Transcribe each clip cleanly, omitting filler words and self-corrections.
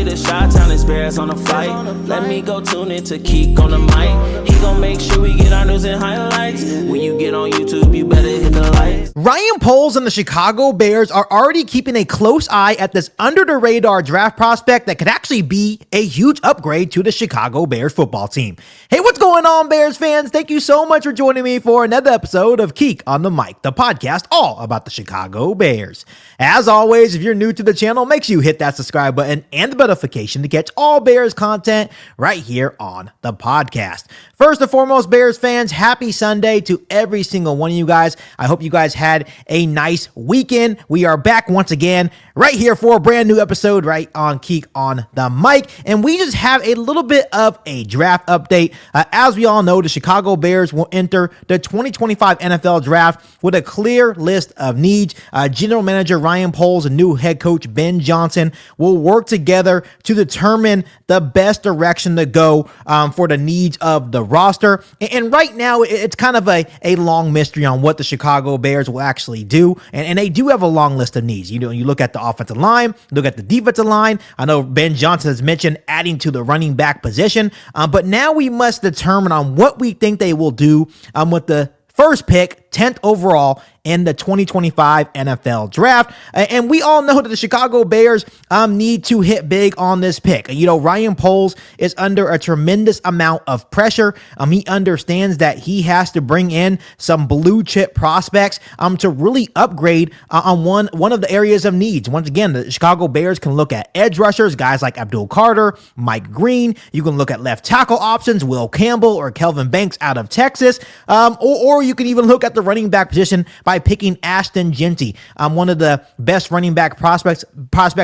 the Chi-Town experience on the flight. Let me go tune in to Keek on the mic. He gon' make sure we get our news and highlights. When you get on YouTube, you better hit the like. Ryan Poles and the Chicago Bears are already keeping a close eye at this under-the-radar draft prospect that could actually be a huge upgrade to the Chicago Bears football team. Hey, what's going on, Bears fans? Thank you so much for joining me for another episode of Keek on the Mic, the podcast all about the Chicago Bears. As always, if you're new to the channel, make sure you hit that subscribe button and the notification to catch all Bears content right here on the podcast. First and foremost, Bears fans, happy Sunday to every single one of you guys. I hope you guys had a nice weekend. We are back once again right here for a brand new episode right on Keek on the Mic. And we just have a little bit of a draft update. As we all know, the Chicago Bears will enter the 2025 NFL Draft with a clear list of needs. General Manager Ryan Poles and new head coach Ben Johnson will work together to determine the best direction to go for the needs of the roster. And right now, it's kind of a long mystery on what the Chicago Bears will actually do. And they do have a long list of needs. You know, you look at the offensive line, look at the defensive line. I know Ben Johnson has mentioned adding to the running back position, but now we must determine on what we think they will do with the first pick, 10th overall in the 2025 NFL Draft. And we all know that the Chicago Bears need to hit big on this pick. You know, Ryan Poles is under a tremendous amount of pressure. He understands that he has to bring in some blue chip prospects to really upgrade on one of the areas of needs. Once again, the Chicago Bears can look at edge rushers, guys like Abdul Carter, Mike Green. You can look at left tackle options, Will Campbell or Kelvin Banks out of Texas. Or you can even look at the running back position by picking Ashton Jeanty, one of the best running back prospects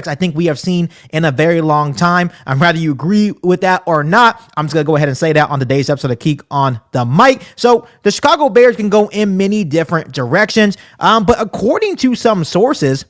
I think we have seen in a very long time. Whether you agree with that or not, I'm just going to go ahead and say that on today's episode of Keek on the Mic. So the Chicago Bears can go in many different directions, but according to some sources,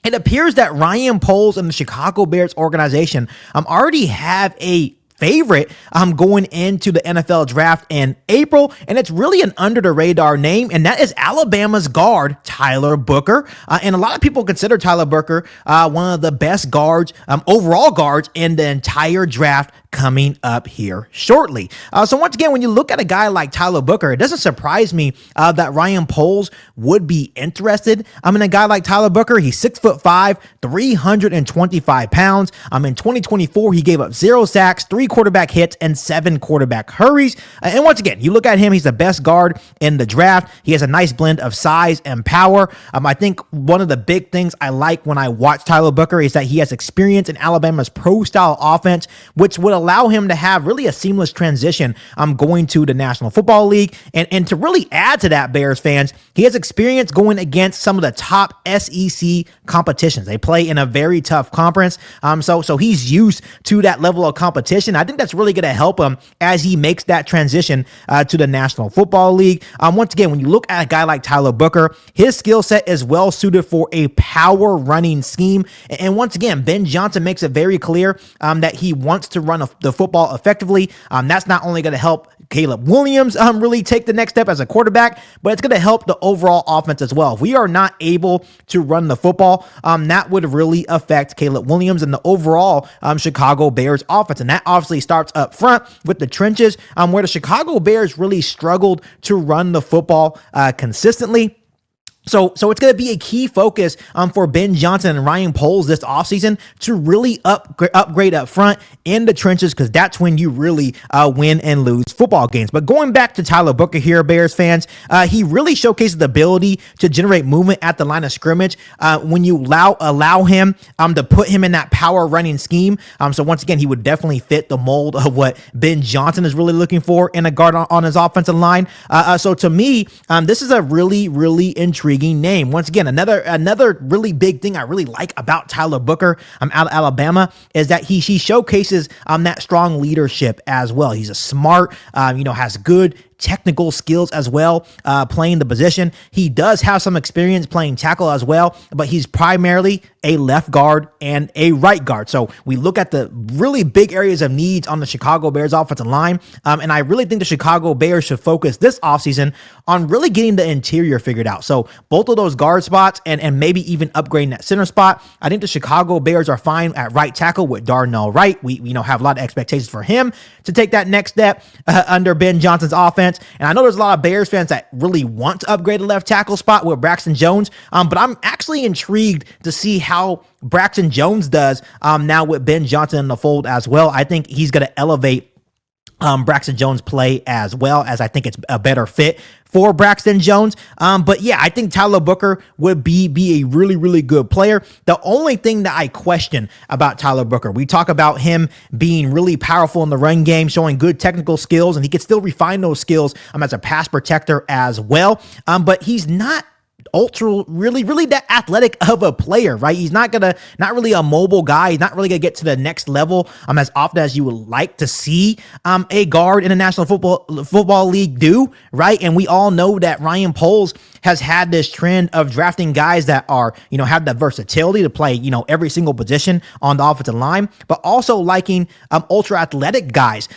it appears that Ryan Poles and the Chicago Bears organization already have a favorite going into the NFL Draft in April, and it's really an under-the-radar name, and that is Alabama's guard, Tyler Booker. And a lot of people consider Tyler Booker one of the best guards, overall guards in the entire draft coming up here shortly. So once again, when you look at a guy like Tyler Booker, it doesn't surprise me that Ryan Poles would be interested. In a guy like Tyler Booker. He's 6'5", 325 pounds. In 2024, he gave up 0 sacks, 3 quarterback hits, and 7 quarterback hurries. And once again, you look at him, he's the best guard in the draft. He has a nice blend of size and power. I think one of the big things I like when I watch Tyler Booker is that he has experience in Alabama's pro-style offense, which would allow him to have really a seamless transition going to the National Football League. And to really add to that, Bears fans, he has experience going against some of the top SEC competitions. They play in a very tough conference. So he's used to that level of competition. I think that's really going to help him as he makes that transition to the National Football League. Once again, when you look at a guy like Tyler Booker, his skill set is well suited for a power running scheme. And once again, Ben Johnson makes it very clear that he wants to run the football effectively. That's not only going to help Caleb Williams really take the next step as a quarterback, but it's going to help the overall offense as well. If we are not able to run the football, that would really affect Caleb Williams and the overall Chicago Bears offense. And that obviously starts up front with the trenches, where the Chicago Bears really struggled to run the football consistently. So it's going to be a key focus for Ben Johnson and Ryan Poles this offseason to really upgrade up front in the trenches, because that's when you really win and lose football games. But going back to Tyler Booker here, Bears fans, he really showcases the ability to generate movement at the line of scrimmage when you allow him to put him in that power running scheme. So once again, he would definitely fit the mold of what Ben Johnson is really looking for in a guard on his offensive line. So to me, this is a really, really intriguing name. Once again, another really big thing I really like about Tyler Booker out of Alabama is that he showcases that strong leadership as well. He's a smart, has good technical skills as well, playing the position. He does have some experience playing tackle as well, but he's primarily a left guard and a right guard. So we look at the really big areas of needs on the Chicago Bears offensive line. And I really think the Chicago Bears should focus this offseason on really getting the interior figured out. So both of those guard spots and maybe even upgrading that center spot. I think the Chicago Bears are fine at right tackle with Darnell Wright. We have a lot of expectations for him to take that next step under Ben Johnson's offense. And I know there's a lot of Bears fans that really want to upgrade the left tackle spot with Braxton Jones. But I'm actually intrigued to see how Braxton Jones does now with Ben Johnson in the fold as well. I think he's going to elevate Braxton Jones' play as well, as I think it's a better fit for Braxton Jones. But yeah, I think Tyler Booker would be a really, really good player. The only thing that I question about Tyler Booker, we talk about him being really powerful in the run game, showing good technical skills, and he can still refine those skills as a pass protector as well. But he's not really that athletic of a player, right? He's not really a mobile guy. He's not really gonna get to the next level as often as you would like to see a guard in the National Football League do, right? And we all know that Ryan Poles has had this trend of drafting guys that are, have that versatility to play, every single position on the offensive line, but also liking ultra athletic guys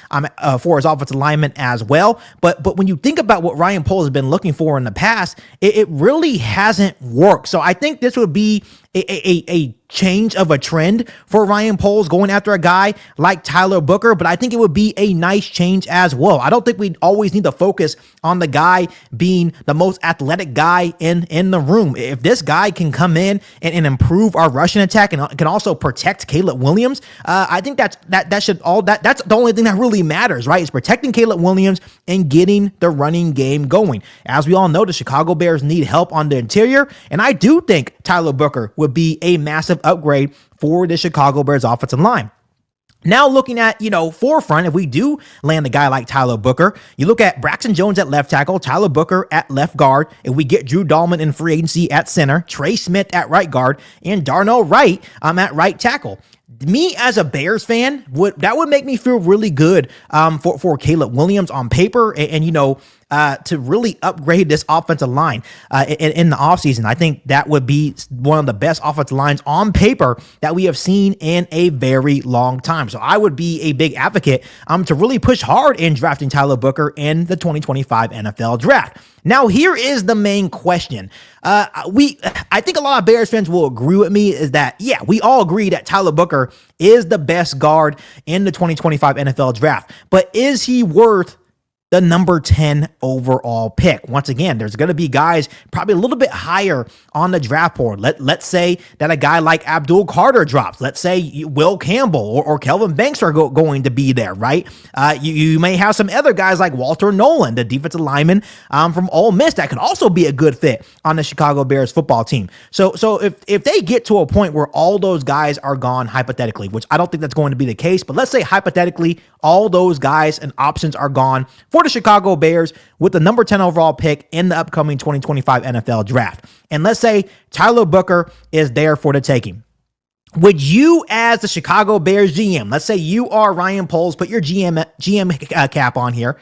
for his offensive linemen as well. But when you think about what Ryan Poles has been looking for in the past, it really hasn't worked. So I think this would be a change of a trend for Ryan Poles going after a guy like Tyler Booker, but I think it would be a nice change as well. I don't think we always need to focus on the guy being the most athletic guy in the room. If this guy can come in and improve our rushing attack and can also protect Caleb Williams, I think that's the only thing that really matters, right? Is protecting Caleb Williams and getting the running game going. As we all know, the Chicago Bears need help on the interior, and I do think Tyler Booker would be a massive upgrade for the Chicago Bears offensive line. Now looking at, forefront, if we do land a guy like Tyler Booker, you look at Braxton Jones at left tackle, Tyler Booker at left guard, if we get Drew Dahlman in free agency at center, Trey Smith at right guard, and Darnell Wright at right tackle. Me as a Bears fan, would make me feel really good for Caleb Williams on paper and to really upgrade this offensive line in the offseason. I think that would be one of the best offensive lines on paper that we have seen in a very long time. So I would be a big advocate to really push hard in drafting Tyler Booker in the 2025 NFL draft. Now, here is the main question. I think a lot of Bears fans will agree with me is that, yeah, we all agree that Tyler Booker is the best guard in the 2025 NFL draft, but is he worth the number 10 overall pick? Once again, there's going to be guys probably a little bit higher on the draft board. Let's say that a guy like Abdul Carter drops. Let's say Will Campbell or Kelvin Banks are going to be there, right? You may have some other guys like Walter Nolan, the defensive lineman from Ole Miss, that could also be a good fit on the Chicago Bears football team. So if they get to a point where all those guys are gone hypothetically, which I don't think that's going to be the case, but let's say hypothetically all those guys and options are gone for the Chicago Bears with the number 10 overall pick in the upcoming 2025 NFL draft. And let's say Tyler Booker is there for the taking. Would you, as the Chicago Bears GM, let's say you are Ryan Poles, put your GM cap on here,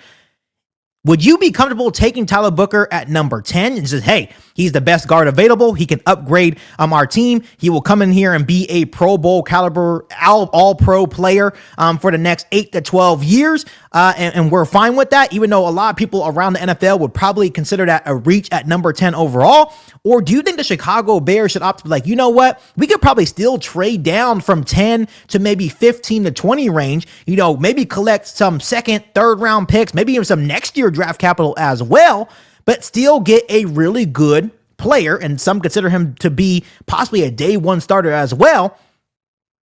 would you be comfortable taking Tyler Booker at number 10 and say, hey, he's the best guard available. He can upgrade our team. He will come in here and be a Pro Bowl caliber, all-pro player for the next 8 to 12 years. And we're fine with that, even though a lot of people around the NFL would probably consider that a reach at number 10 overall. Or do you think the Chicago Bears should opt to be like, you know what? We could probably still trade down from 10 to maybe 15 to 20 range, maybe collect some second, third round picks, maybe even some next year draft capital as well, but still get a really good player, and some consider him to be possibly a day one starter as well,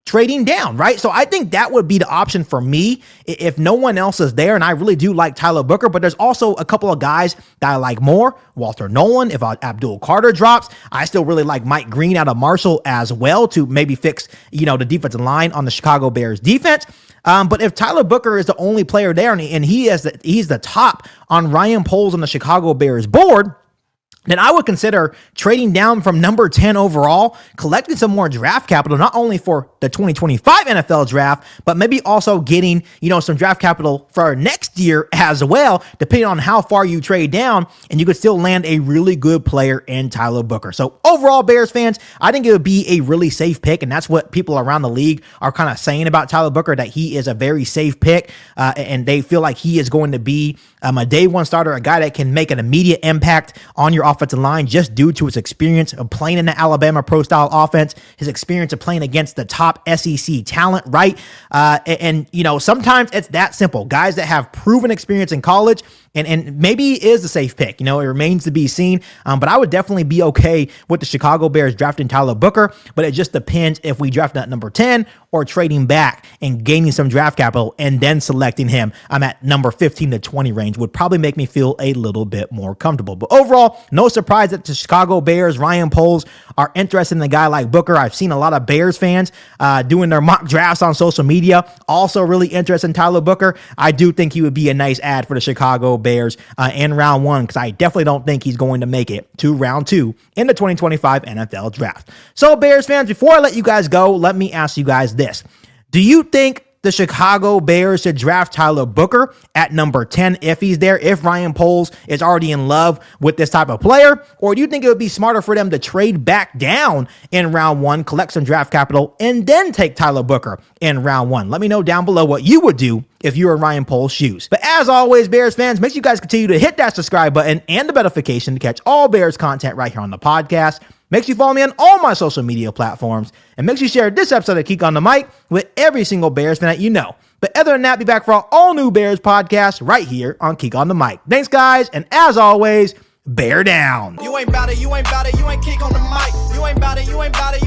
trading down, right? So I think that would be the option for me if no one else is there. And I really do like Tyler Booker, but there's also a couple of guys that I like more. Walter Nolan, if Abdul Carter drops, I still really like Mike Green out of Marshall as well to maybe fix, the defensive line on the Chicago Bears defense. But if Tyler Booker is the only player there and he's the top on Ryan Poles on the Chicago Bears board, then I would consider trading down from number 10 overall, collecting some more draft capital, not only for the 2025 NFL draft, but maybe also getting, some draft capital for next year as well, depending on how far you trade down, and you could still land a really good player in Tyler Booker. So overall, Bears fans, I think it would be a really safe pick, and that's what people around the league are kind of saying about Tyler Booker, that he is a very safe pick, and they feel like he is going to be a day one starter, a guy that can make an immediate impact on your offensive line just due to his experience of playing in the Alabama pro-style offense, his experience of playing against the top SEC talent, right? And sometimes it's that simple. Guys that have proven experience in college, and maybe he is a safe pick. It remains to be seen. But I would definitely be okay with the Chicago Bears drafting Tyler Booker, but it just depends if we draft him at number 10 or trading back and gaining some draft capital and then selecting him. I'm at number 15 to 20 range would probably make me feel a little bit more comfortable. But overall, no surprise that the Chicago Bears, Ryan Poles, are interested in a guy like Booker. I've seen a lot of Bears fans doing their mock drafts on social media, also really interested in Tyler Booker. I do think he would be a nice add for the Chicago Bears in round 1, because I definitely don't think he's going to make it to round 2 in the 2025 NFL draft. So Bears fans, before I let you guys go, let me ask you guys this. Do you think the Chicago Bears should draft Tyler Booker at number 10 if he's there, if Ryan Poles is already in love with this type of player? Or do you think it would be smarter for them to trade back down in round 1, collect some draft capital, and then take Tyler Booker in round 1? Let me know down below what you would do if you were in Ryan Poles' shoes. But as always, Bears fans, make sure you guys continue to hit that subscribe button and the notification to catch all Bears content right here on the podcast. Make sure you follow me on all my social media platforms, and make sure you share this episode of Geek on the Mic with every single Bears fan that you know. But other than that, be back for our all new Bears podcast right here on Geek on the Mic. Thanks, guys, and as always, bear down. You ain't bout it, you ain't bout it, you ain't Geek on the Mic. You ain't bout it, you ain't bout it.